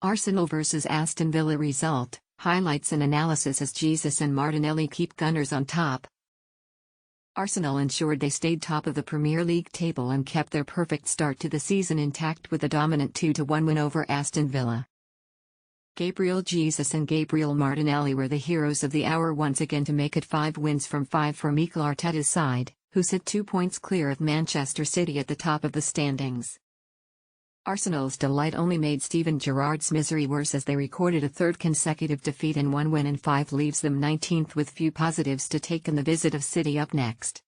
Arsenal vs Aston Villa result, highlights and analysis as Jesus and Martinelli keep Gunners on top. Arsenal ensured they stayed top of the Premier League table and kept their perfect start to the season intact with a dominant 2-1 win over Aston Villa. Gabriel Jesus and Gabriel Martinelli were the heroes of the hour once again to make it 5 wins from 5 for Mikel Arteta's side, who sit 2 points clear of Manchester City at the top of the standings. Arsenal's delight only made Steven Gerrard's misery worse as they recorded a third consecutive defeat, and 1 win in 5 leaves them 19th with few positives to take in the visit of City up next.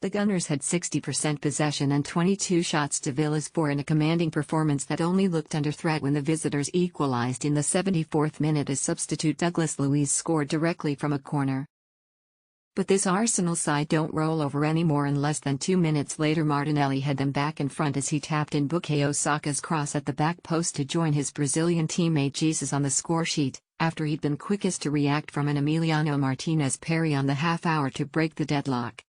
The Gunners had 60% possession and 22 shots to Villa's 4 in a commanding performance that only looked under threat when the visitors equalised in the 74th minute as substitute Douglas Luiz scored directly from a corner. But this Arsenal side don't roll over anymore, and less than 2 minutes later Martinelli had them back in front as he tapped in Bukayo Saka's cross at the back post to join his Brazilian teammate Jesus on the scoresheet, after he'd been quickest to react from an Emiliano Martinez parry on the half-hour to break the deadlock.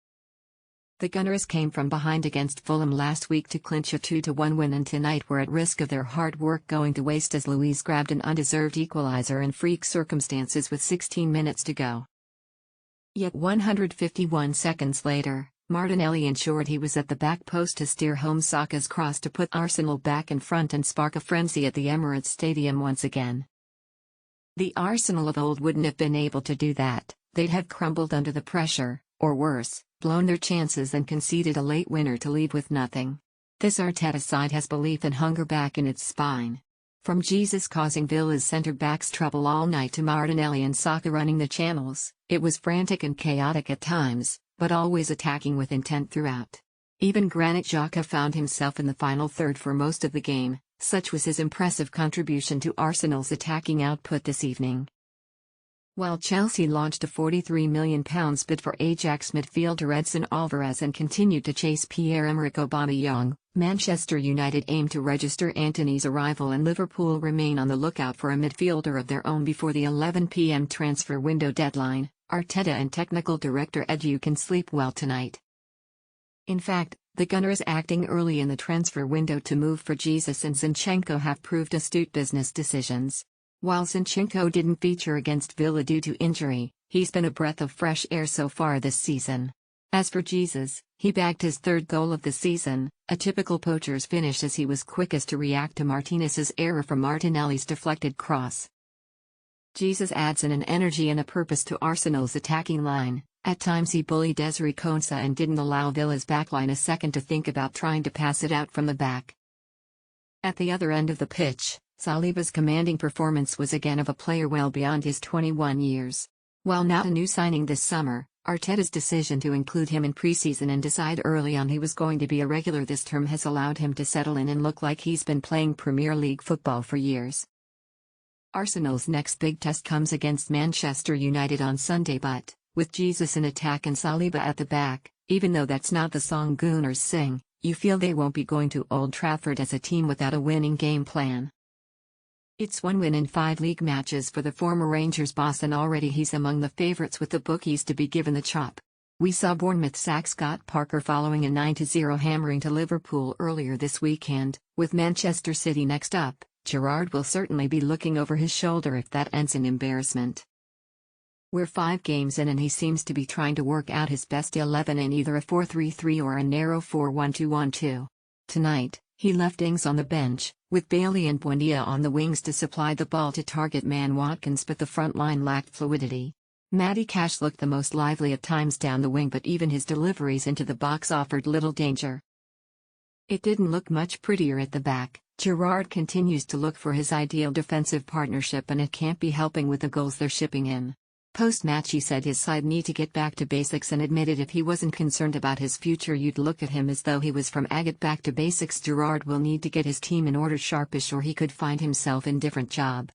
The Gunners came from behind against Fulham last week to clinch a 2-1 win, and tonight were at risk of their hard work going to waste as Luiz grabbed an undeserved equaliser in freak circumstances with 16 minutes to go. Yet 151 seconds later, Martinelli ensured he was at the back post to steer home Saka's cross to put Arsenal back in front and spark a frenzy at the Emirates Stadium once again. The Arsenal of old wouldn't have been able to do that. They'd have crumbled under the pressure, or worse, blown their chances and conceded a late winner to leave with nothing. This Arteta side has belief and hunger back in its spine. From Jesus causing Villa's centre-backs trouble all night to Martinelli and Saka running the channels, it was frantic and chaotic at times, but always attacking with intent throughout. Even Granit Xhaka found himself in the final third for most of the game, such was his impressive contribution to Arsenal's attacking output this evening. While Chelsea launched a £43 million bid for Ajax midfielder Edson Alvarez and continued to chase Pierre-Emerick Aubameyang, Manchester United aim to register Antony's arrival, and Liverpool remain on the lookout for a midfielder of their own before the 11 p.m. transfer window deadline. Arteta and technical director Edu can sleep well tonight. In fact, the Gunners acting early in the transfer window to move for Jesus and Zinchenko have proved astute business decisions. While Zinchenko didn't feature against Villa due to injury, he's been a breath of fresh air so far this season. As for Jesus, he bagged his 3rd goal of the season, a typical poacher's finish as he was quickest to react to Martinez's error from Martinelli's deflected cross. Jesus adds an energy and a purpose to Arsenal's attacking line. At times he bullied Ezri Konsa and didn't allow Villa's backline a second to think about trying to pass it out from the back. At the other end of the pitch, Saliba's commanding performance was again of a player well beyond his 21 years. While not a new signing this summer, Arteta's decision to include him in preseason and decide early on he was going to be a regular this term has allowed him to settle in and look like he's been playing Premier League football for years. Arsenal's next big test comes against Manchester United on Sunday, but, with Jesus in attack and Saliba at the back, even though that's not the song Gunners sing, you feel they won't be going to Old Trafford as a team without a winning game plan. It's 1 win in 5 league matches for the former Rangers boss, and already he's among the favourites with the bookies to be given the chop. We saw Bournemouth sack Scott Parker following a 9-0 hammering to Liverpool earlier this weekend. With Manchester City next up, Gerrard will certainly be looking over his shoulder if that ends in embarrassment. We're 5 games in and he seems to be trying to work out his best 11 in either a 4-3-3 or a narrow 4-1-2-1-2. Tonight, he left Ings on the bench, with Bailey and Buendia on the wings to supply the ball to target man Watkins, but the front line lacked fluidity. Matty Cash looked the most lively at times down the wing, but even his deliveries into the box offered little danger. It didn't look much prettier at the back. Gerrard continues to look for his ideal defensive partnership, and it can't be helping with the goals they're shipping in. Post-match he said his side need to get back to basics and admitted if he wasn't concerned about his future you'd look at him as though he was from agate back to basics. Gerrard will need to get his team in order sharpish or he could find himself in different job.